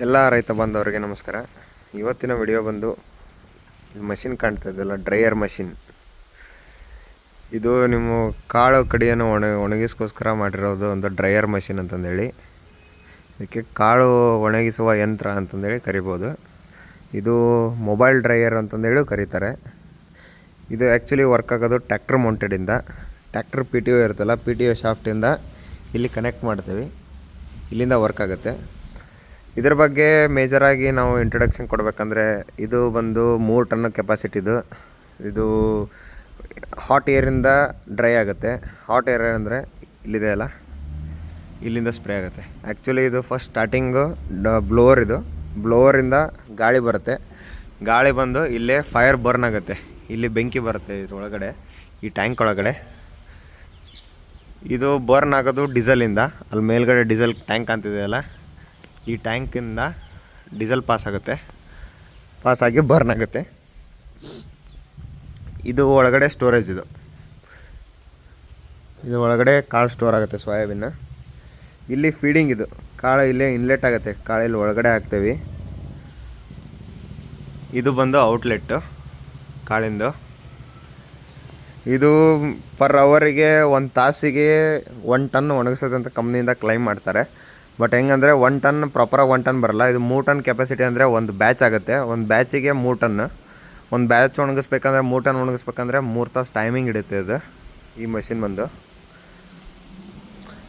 ಎಲ್ಲ ರೈತ ಬಾಂಧವರಿಗೆ ನಮಸ್ಕಾರ. ಇವತ್ತಿನ ವಿಡಿಯೋ ಬಂದು ಮಷಿನ್ ಕಾಣ್ತಾ ಇದೆಯಲ್ಲ, ಡ್ರೈಯರ್ ಮಷಿನ್. ಇದು ನಿಮ್ಮ ಕಾಳು ಕಡಿಯನ್ನು ಒಣಗಿಸ್ಕೋಸ್ಕರ ಮಾಡಿರೋದು ಒಂದು ಡ್ರೈಯರ್ ಮಷಿನ್ ಅಂತಂದೇಳಿ. ಇದಕ್ಕೆ ಕಾಳು ಒಣಗಿಸುವ ಯಂತ್ರ ಅಂತಂದೇಳಿ ಕರಿಬೋದು. ಇದು ಮೊಬೈಲ್ ಡ್ರೈಯರ್ ಅಂತಂದೇಳಿ ಕರೀತಾರೆ. ಇದು ಆ್ಯಕ್ಚುಲಿ ವರ್ಕ್ ಆಗೋದು ಟ್ಯಾಕ್ಟ್ರ್ ಮೌಂಟೆಡಿಂದ. ಟ್ಯಾಕ್ಟ್ರ್ ಪಿ ಟಿ ಒ ಇರುತ್ತಲ್ಲ, ಪಿ ಟಿ ಒ ಶಾಫ್ಟಿಂದ ಇಲ್ಲಿ ಕನೆಕ್ಟ್ ಮಾಡ್ತೀವಿ, ಇಲ್ಲಿಂದ ವರ್ಕ್ ಆಗುತ್ತೆ. ಇದ್ರ ಬಗ್ಗೆ ಮೇಜರಾಗಿ ನಾವು ಇಂಟ್ರೊಡಕ್ಷನ್ ಕೊಡಬೇಕಂದ್ರೆ, ಇದು ಬಂದು 3 ಟನ್ ಕೆಪಾಸಿಟಿದು. ಇದು ಹಾಟ್ ಏರಿಂದ ಡ್ರೈ ಆಗುತ್ತೆ. ಹಾಟ್ ಏರ್ ಅಂದರೆ ಇಲ್ಲಿದೆ ಅಲ್ಲ, ಇಲ್ಲಿಂದ ಸ್ಪ್ರೇ ಆಗುತ್ತೆ. ಆ್ಯಕ್ಚುಲಿ ಇದು ಫಸ್ಟ್ ಸ್ಟಾರ್ಟಿಂಗು ಬ್ಲೋವರ್. ಇದು ಬ್ಲೋವರಿಂದ ಗಾಳಿ ಬರುತ್ತೆ. ಗಾಳಿ ಬಂದು ಇಲ್ಲೇ ಫೈರ್ ಬರ್ನ್ ಆಗುತ್ತೆ. ಇಲ್ಲಿ ಬೆಂಕಿ ಬರುತ್ತೆ ಇದ್ರೊಳಗಡೆ, ಈ ಟ್ಯಾಂಕ್ ಒಳಗಡೆ. ಇದು ಬರ್ನ್ ಆಗೋದು ಡೀಸೆಲಿಂದ. ಅಲ್ಲಿ ಮೇಲ್ಗಡೆ ಡೀಸೆಲ್ ಟ್ಯಾಂಕ್ ಅಂತಿದೆಯಲ್ಲ, ಈ ಟ್ಯಾಂಕಿಂದ ಡೀಸೆಲ್ ಪಾಸಾಗಿ ಬರ್ನ್ ಆಗುತ್ತೆ. ಇದು ಒಳಗಡೆ ಸ್ಟೋರೇಜ್. ಇದು ಒಳಗಡೆ ಕಾಳು ಸ್ಟೋರ್ ಆಗುತ್ತೆ, ಸೋಯಾಬೀನ್. ಇಲ್ಲಿ ಫೀಡಿಂಗ್. ಇದು ಕಾಳು ಇಲ್ಲೇ ಇನ್ಲೆಟ್ ಆಗುತ್ತೆ, ಕಾಳು ಇಲ್ಲಿ ಒಳಗಡೆ ಹಾಕ್ತೇವೆ. ಇದು ಬಂದು ಔಟ್ಲೆಟ್ಟು ಕಾಳಿಂದು. ಇದು ಪರ್ ಅವರಿಗೆ 1 ತಾಸಿಗೆ 1 ಟನ್ ಒಣಗಿಸೋದಂತ ಕಂಪ್ನಿಯಿಂದ ಕ್ಲೈಮ್ ಮಾಡ್ತಾರೆ. ಬಟ್ ಹೆಂಗಂದರೆ 1 ಟನ್ ಪ್ರಾಪರಾಗಿ 1 ಟನ್ ಬರಲ್ಲ. ಇದು 3 ಟನ್ ಕೆಪಾಸಿಟಿ ಅಂದರೆ ಒಂದು ಬ್ಯಾಚ್ ಆಗುತ್ತೆ. ಒಂದು ಬ್ಯಾಚಿಗೆ 3 ಟನ್. ಒಂದು ಬ್ಯಾಚ್ ಒಣಗಿಸ್ಬೇಕಂದ್ರೆ 3 ಟನ್ ಒಣಗಿಸ್ಬೇಕಂದ್ರೆ 3 ತಾಸು ಟೈಮಿಂಗ್ ಹಿಡಿಯುತ್ತೆ ಇದು, ಈ ಮಷಿನ್ ಬಂದು.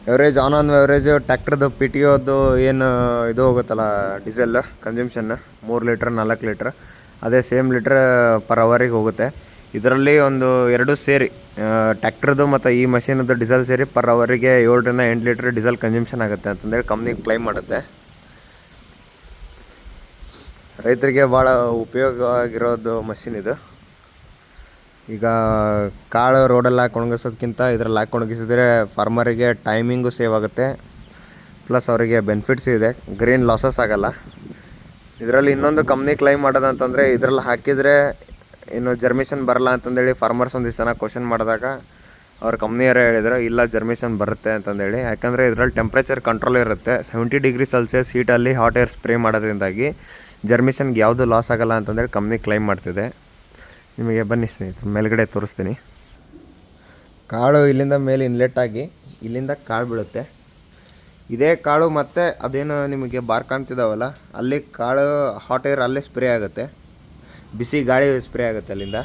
ಎವರೇಜ್ ಆನ್ ಎವರೇಜ್ ಟ್ಯಾಕ್ಟ್ರದ್ದು ಪಿ ಟಿ ಒದ್ದು ಏನು ಇದು ಹೋಗುತ್ತಲ್ಲ ಡೀಸೆಲ್ ಕನ್ಸಂಪ್ಷನ್, 3 ಲೀಟ್ರ್ 4 ಲೀಟ್ರ್, ಅದೇ ಸೇಮ್ ಲೀಟ್ರ್ ಪರ್ ಅವರಿಗೆ ಹೋಗುತ್ತೆ. ಇದರಲ್ಲಿ ಒಂದು 2 ಸೇರಿ, ಟ್ಯಾಕ್ಟ್ರದ್ದು ಮತ್ತು ಈ ಮಷೀನದ್ದು ಡೀಸೆಲ್ ಸೇರಿ ಪರ್ ಅವರಿಗೆ 7 ರಿಂದ 8 ಲೀಟ್ರ್ ಡೀಸೆಲ್ ಕನ್ಸಂಪ್ಷನ್ ಆಗುತ್ತೆ ಅಂತಂದೇಳಿ ಕಂಪ್ನಿ ಕ್ಲೈಮ್ ಮಾಡುತ್ತೆ. ರೈತರಿಗೆ ಭಾಳ ಉಪಯೋಗವಾಗಿರೋದು ಮಷಿನ್ ಇದು. ಈಗ ಕಾಳು ರೋಡಲ್ಲಿ ಹಾಕಿ ಒಣಗಿಸೋದಕ್ಕಿಂತ ಇದರಲ್ಲಿ ಹಾಕಿ ಒಣಗಿಸಿದರೆ ಫಾರ್ಮರಿಗೆ ಟೈಮಿಂಗು ಸೇವ್ ಆಗುತ್ತೆ, ಪ್ಲಸ್ ಅವರಿಗೆ ಬೆನಿಫಿಟ್ಸ್ ಇದೆ, ಗ್ರೀನ್ ಲಾಸಸ್ ಆಗೋಲ್ಲ. ಇದರಲ್ಲಿ ಇನ್ನೊಂದು ಕಂಪ್ನಿ ಕ್ಲೈಮ್ ಮಾಡೋದಂತಂದರೆ, ಇದರಲ್ಲಿ ಹಾಕಿದರೆ ಇನ್ನು ಜರ್ಮಿಷನ್ ಬರಲ್ಲ ಅಂತಂದೇಳಿ ಫಾರ್ಮರ್ಸ್ ಒಂದಿಷ್ಟು ಜನ ಕ್ವಶನ್ ಮಾಡಿದಾಗ ಅವ್ರ ಕಂಪ್ನಿಯವರೇ ಹೇಳಿದ್ರು, ಇಲ್ಲ ಜರ್ಮಿಷನ್ ಬರುತ್ತೆ ಅಂತಂದೇಳಿ. ಯಾಕಂದರೆ ಇದರಲ್ಲಿ ಟೆಂಪ್ರೇಚರ್ ಕಂಟ್ರೋಲ್ ಇರುತ್ತೆ. 70 ಡಿಗ್ರಿ ಸೆಲ್ಸಿಯಸ್ ಹೀಟಲ್ಲಿ ಹಾಟ್ ಏರ್ ಸ್ಪ್ರೇ ಮಾಡೋದ್ರಿಂದಾಗಿ ಜರ್ಮಿಷನ್ಗೆ ಯಾವುದು ಲಾಸ್ ಆಗೋಲ್ಲ ಅಂತಂದೇಳಿ ಕಂಪ್ನಿ ಕ್ಲೈಮ್ ಮಾಡ್ತಿದೆ. ನಿಮಗೆ ಬನ್ನಿ ಸ್ನೇಹಿತರೆ, ಮೇಲ್ಗಡೆ ತೋರಿಸ್ತೀನಿ. ಕಾಳು ಇಲ್ಲಿಂದ ಮೇಲೆ ಇನ್ಲೆಟ್ ಆಗಿ ಇಲ್ಲಿಂದ ಕಾಳು ಬೀಳುತ್ತೆ. ಇದೇ ಕಾಳು ಮತ್ತು ಅದೇನು ನಿಮಗೆ ಬಾರ್ ಕಾಣ್ತಿದ್ದಾವಲ್ಲ, ಅಲ್ಲಿ ಕಾಳು ಹಾಟ್ ಏರ್ ಅಲ್ಲೇ ಸ್ಪ್ರೇ ಆಗುತ್ತೆ, ಬಿಸಿ ಗಾಳಿ ಸ್ಪ್ರೇ ಆಗುತ್ತೆ. ಅಲ್ಲಿಂದ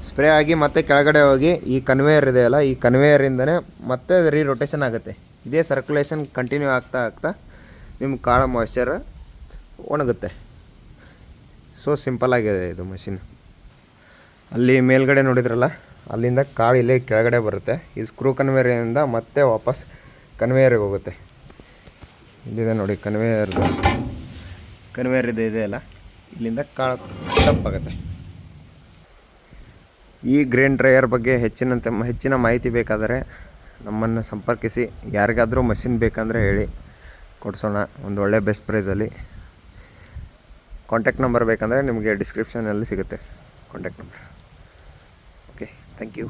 ಸ್ಪ್ರೇ ಆಗಿ ಮತ್ತೆ ಕೆಳಗಡೆ ಹೋಗಿ ಈ ಕನ್ವೇಯರ್ ಇದೆಯಲ್ಲ, ಈ ಕನ್ವೇಯರಿಂದನೇ ಮತ್ತೆ ರೊಟೇಷನ್ ಆಗುತ್ತೆ. ಇದೇ ಸರ್ಕ್ಯುಲೇಷನ್ ಕಂಟಿನ್ಯೂ ಆಗ್ತಾ ನಿಮ್ಮ ಕಾಳು ಮಾಯ್ಶ್ಚರ್ ಒಣಗುತ್ತೆ. ಸೊ ಸಿಂಪಲ್ ಆಗಿದೆ ಇದು ಮಷಿನ್. ಅಲ್ಲಿ ಮೇಲ್ಗಡೆ ನೋಡಿದ್ರಲ್ಲ, ಅಲ್ಲಿಂದ ಕಾಳು ಇಲ್ಲೇ ಕೆಳಗಡೆ ಬರುತ್ತೆ. ಈ ಸ್ಕ್ರೂ ಕನ್ವೇಯರಿಂದ ಮತ್ತೆ ವಾಪಸ್ ಕನ್ವೇಯರಿಗೆ ಹೋಗುತ್ತೆ. ಇಲ್ಲಿದೆ ನೋಡಿ ಕನ್ವೇಯರ್ ಇದೆಯಲ್ಲ, ಇಲ್ಲಿಂದ ಕಾಳು ತಪ್ಪಾಗುತ್ತೆ. ಈ ಗ್ರೇನ್ ಡ್ರೈಯರ್ ಬಗ್ಗೆ ಹೆಚ್ಚಿನ ಮಾಹಿತಿ ಬೇಕಾದರೆ ನಮ್ಮನ್ನು ಸಂಪರ್ಕಿಸಿ. ಯಾರಿಗಾದರೂ ಮಷಿನ್ ಬೇಕಂದರೆ ಹೇಳಿ, ಕೊಡಿಸೋಣ ಒಂದು ಒಳ್ಳೆ ಬೆಸ್ಟ್ ಪ್ರೈಸಲ್ಲಿ. ಕಾಂಟ್ಯಾಕ್ಟ್ ನಂಬರ್ ಬೇಕಂದರೆ ನಿಮಗೆ ಡಿಸ್ಕ್ರಿಪ್ಷನಲ್ಲಿ ಸಿಗುತ್ತೆ contact number. Okay, thank you.